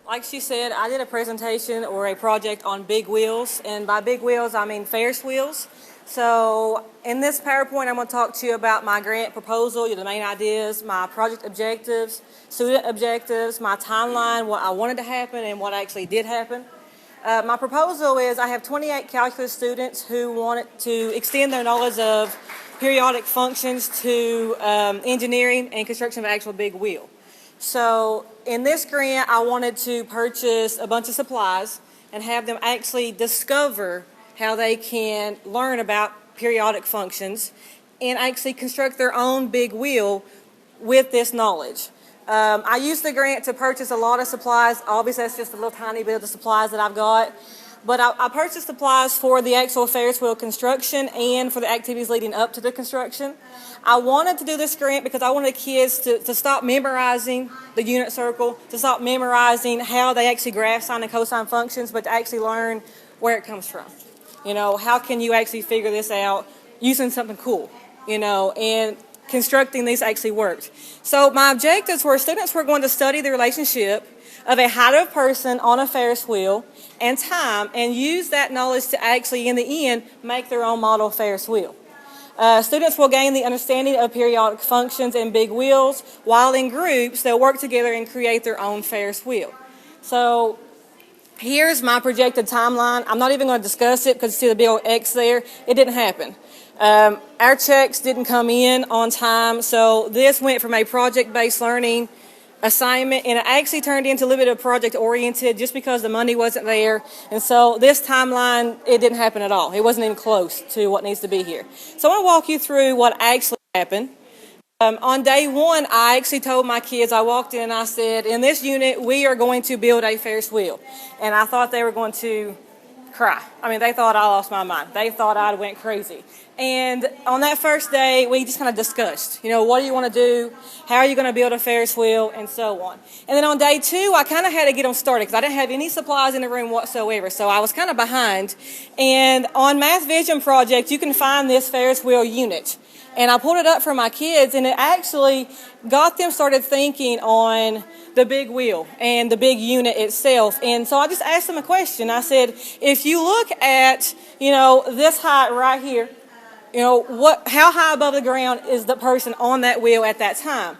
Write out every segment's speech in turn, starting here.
Like she said, I did a presentation or a project on big wheels, and by big wheels I mean Ferris wheels. So in this PowerPoint I'm going to talk to you about my grant proposal, the main ideas, my project objectives, student objectives, my timeline, what I wanted to happen and what actually did happen. My proposal is I have 28 calculus students who wanted to extend their knowledge of periodic functions to engineering and construction of an actual big wheel. So in this grant, I wanted to purchase a bunch of supplies and have them actually discover how they can learn about periodic functions and actually construct their own big wheel with this knowledge. I used the grant to purchase a lot of supplies. Obviously, that's just a little tiny bit of the supplies that I've got. But I purchased supplies for the actual Ferris wheel construction and for the activities leading up to the construction. I wanted to do this grant because I wanted kids to stop memorizing the unit circle, to stop memorizing how they actually graph sine and cosine functions, but to actually learn where it comes from. You know, how can you actually figure this out using something cool, you know, and constructing these actually worked. So my objectives were students were going to study the relationship of a height of a person on a Ferris wheel and time, and use that knowledge to actually, in the end, make their own model Ferris wheel. Students will gain the understanding of periodic functions and big wheels, while in groups they'll work together and create their own Ferris wheel. So here's my projected timeline. I'm not even going to discuss it because you see the big old X there. It didn't happen. Our checks didn't come in on time, so this went from a project-based learning assignment, and it actually turned into a little bit of project-oriented just because the money wasn't there. And so this timeline, it didn't happen at all. It wasn't even close to what needs to be here. So I want to walk you through what actually happened. On day one, I actually told my kids, I walked in and I said, in this unit, we are going to build a Ferris wheel. And I thought they were going to cry. I mean, they thought I lost my mind. They thought I went crazy. And on that first day, we just kind of discussed, you know, what do you want to do? How are you going to build a Ferris wheel? And so on. And then on day two, I kind of had to get them started because I didn't have any supplies in the room whatsoever. So I was kind of behind. And on Math Vision Project, you can find this Ferris wheel unit. And I pulled it up for my kids, and it actually got them started thinking on the big wheel and the big unit itself. And so I just asked them a question. I said, if you look at, you know, this height right here, you know, how high above the ground is the person on that wheel at that time?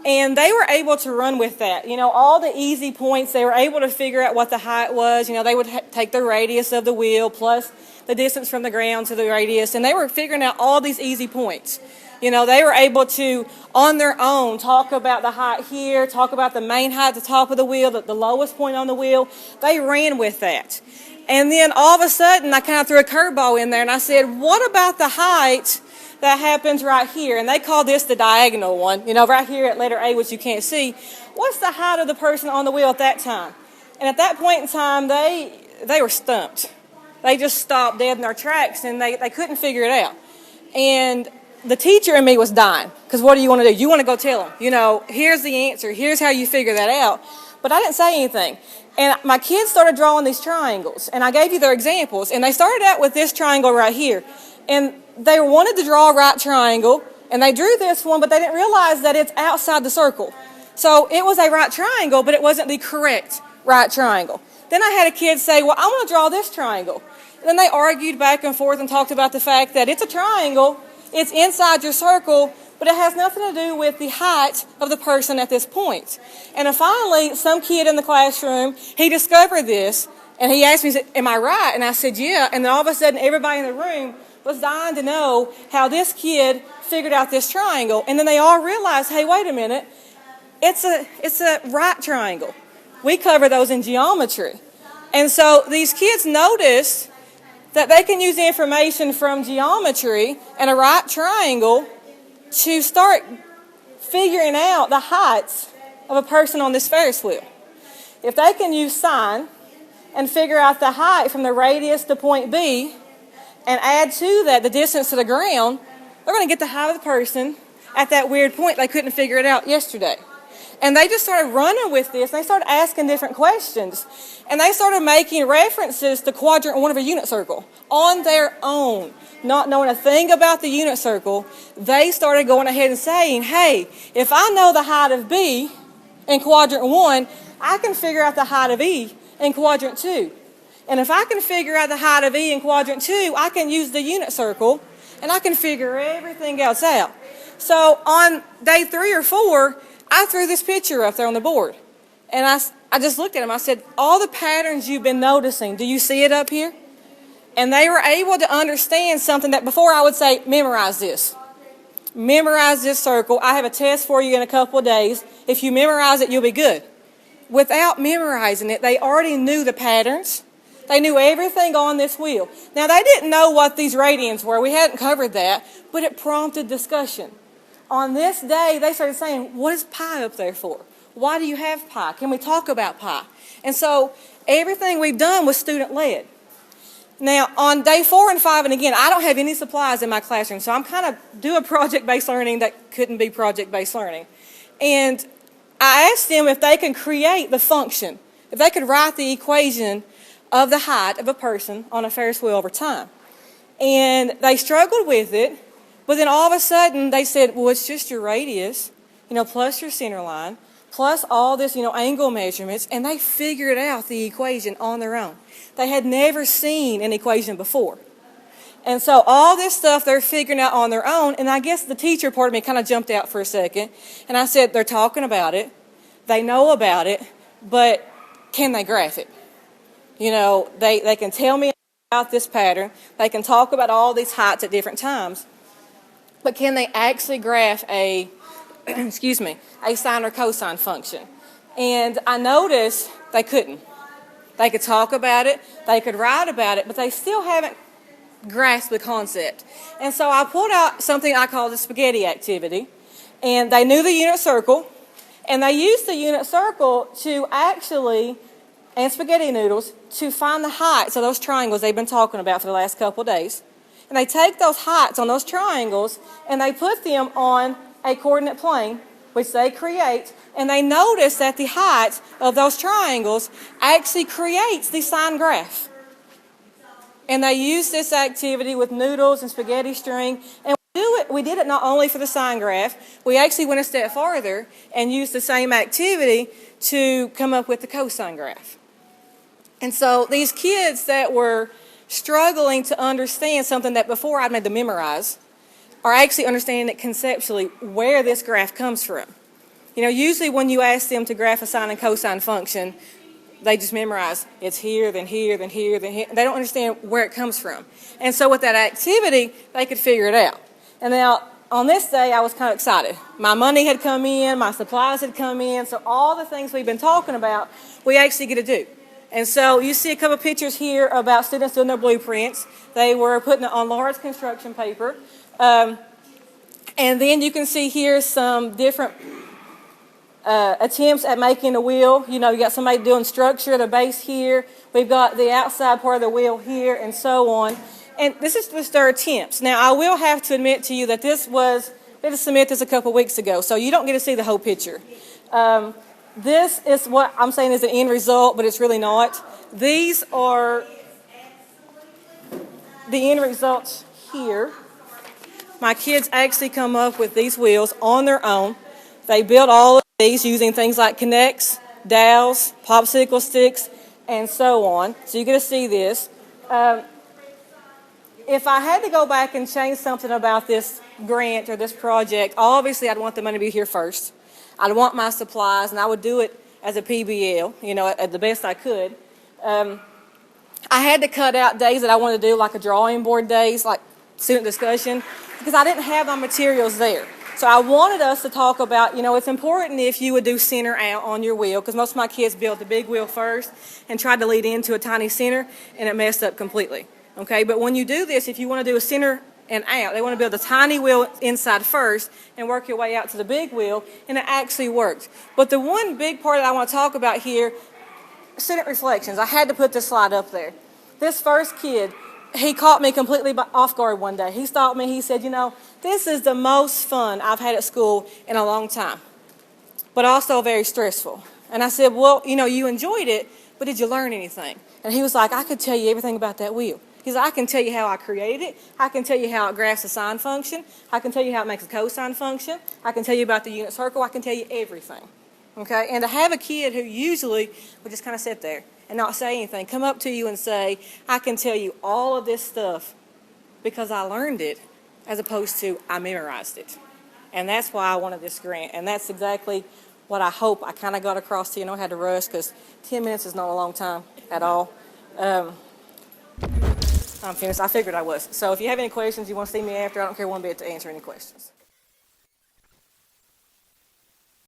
And they were able to run with that. You know, all the easy points, they were able to figure out what the height was. You know, they would take the radius of the wheel plus the distance from the ground to the radius, and they were figuring out all these easy points. You know, they were able to, on their own, talk about the height here, talk about the main height at the top of the wheel, the lowest point on the wheel. They ran with that. And then all of a sudden, I kind of threw a curveball in there, and I said, what about the height that happens right here? And they call this the diagonal one. You know, right here at letter A, which you can't see. What's the height of the person on the wheel at that time? And at that point in time, they were stumped. They just stopped dead in their tracks, and they couldn't figure it out. And the teacher in me was dying, because what do you want to do? You want to go tell them, you know, here's the answer, here's how you figure that out. But I didn't say anything. And my kids started drawing these triangles, and I gave you their examples, and they started out with this triangle right here. And they wanted to draw a right triangle, and they drew this one, but they didn't realize that it's outside the circle. So it was a right triangle, but it wasn't the correct right triangle. Then I had a kid say, well, I want to draw this triangle. And then they argued back and forth and talked about the fact that it's a triangle, it's inside your circle, but it has nothing to do with the height of the person at this point. And then finally, some kid in the classroom, he discovered this, and he asked me, he said, am I right? And I said, yeah. And then all of a sudden, everybody in the room was dying to know how this kid figured out this triangle. And then they all realized, hey, wait a minute, it's a right triangle. We cover those in geometry. And so these kids noticed that they can use the information from geometry and a right triangle to start figuring out the heights of a person on this Ferris wheel. If they can use sine and figure out the height from the radius to point B and add to that the distance to the ground, they're going to get the height of the person at that weird point they couldn't figure it out yesterday. And they just started running with this. They started asking different questions. And they started making references to quadrant 1 of a unit circle on their own. Not knowing a thing about the unit circle, they started going ahead and saying, hey, if I know the height of B in quadrant 1, I can figure out the height of E in quadrant 2. And if I can figure out the height of E in quadrant 2, I can use the unit circle, and I can figure everything else out. So on day 3 or 4, I threw this picture up there on the board. And I just looked at him. I said, all the patterns you've been noticing, do you see it up here? And they were able to understand something that before I would say, memorize this. Memorize this circle. I have a test for you in a couple of days. If you memorize it, you'll be good. Without memorizing it, they already knew the patterns. They knew everything on this wheel. Now, they didn't know what these radians were. We hadn't covered that, but it prompted discussion. On this day, they started saying, what is pi up there for? Why do you have pi? Can we talk about pi? And so everything we've done was student-led. Now, on day 4 and 5, and again, I don't have any supplies in my classroom, so I'm kind of doing project-based learning that couldn't be project-based learning. And I asked them if they can create the function, if they could write the equation of the height of a person on a Ferris wheel over time. And they struggled with it, but then all of a sudden they said, well, it's just your radius, plus your center line, plus all this, angle measurements, and they figured out the equation on their own. They had never seen an equation before. And so all this stuff they're figuring out on their own, and I guess the teacher part of me kind of jumped out for a second, and I said, they're talking about it, they know about it, but can they graph it? They can tell me about this pattern, they can talk about all these heights at different times, but can they actually graph a sine or cosine function? And I noticed they couldn't. They could talk about it, they could write about it, but they still haven't grasped the concept. And so I pulled out something I call the spaghetti activity, and they knew the unit circle, and they used the unit circle to actually, and spaghetti noodles, to find the heights of those triangles they've been talking about for the last couple of days. And they take those heights on those triangles, and they put them on a coordinate plane, which they create, and they notice that the height of those triangles actually creates the sine graph. And they use this activity with noodles and spaghetti string, and we did it not only for the sine graph, we actually went a step farther and used the same activity to come up with the cosine graph. And so these kids that were struggling to understand something that before I'd made them memorize are actually understanding it conceptually where this graph comes from. Usually when you ask them to graph a sine and cosine function, they just memorize it's here, then here, then here, then here. They don't understand where it comes from. And so with that activity, they could figure it out. And now, on this day, I was kind of excited. My money had come in, my supplies had come in, so all the things we've been talking about, we actually get to do. And so you see a couple of pictures here about students doing their blueprints. They were putting it on large construction paper. And then you can see here some different attempts at making a wheel. You got somebody doing structure, the base here. We've got the outside part of the wheel here, and so on. And this is just their attempts. Now, I will have to admit to you that we had to submit this a couple weeks ago, so you don't get to see the whole picture. This is what I'm saying is an end result, but it's really not. These are the end results here. My kids actually come up with these wheels on their own. They built all of these using things like Connects, dowels, popsicle sticks, and so on. So you get to see this. If I had to go back and change something about this grant or this project, obviously I'd want the money to be here first. I'd want my supplies, and I would do it as a PBL, at the best I could. I had to cut out days that I wanted to do, like a drawing board days, like student discussion, because I didn't have my materials there. So I wanted us to talk about, it's important if you would do center out on your wheel, because most of my kids built the big wheel first and tried to lead into a tiny center, and it messed up completely. Okay, but when you do this, if you want to do a center and out, they want to build a tiny wheel inside first and work your way out to the big wheel, and it actually worked. But the one big part that I want to talk about here, student reflections. I had to put this slide up there. This first kid, he caught me completely off guard one day. He stopped me. He said, this is the most fun I've had at school in a long time, but also very stressful. And I said, well, you enjoyed it, but did you learn anything? And he was like, I could tell you everything about that wheel. He's like, I can tell you how I created it. I can tell you how it graphs a sine function. I can tell you how it makes a cosine function. I can tell you about the unit circle. I can tell you everything. Okay, and to have a kid who usually would just kind of sit there and not say anything, come up to you and say, I can tell you all of this stuff because I learned it, as opposed to I memorized it. And that's why I wanted this grant. And that's exactly what I hope I kind of got across to you. I know I had to rush because 10 minutes is not a long time at all. I'm finished. I figured I was. So if you have any questions, you want to see me after, I don't care one bit to answer any questions.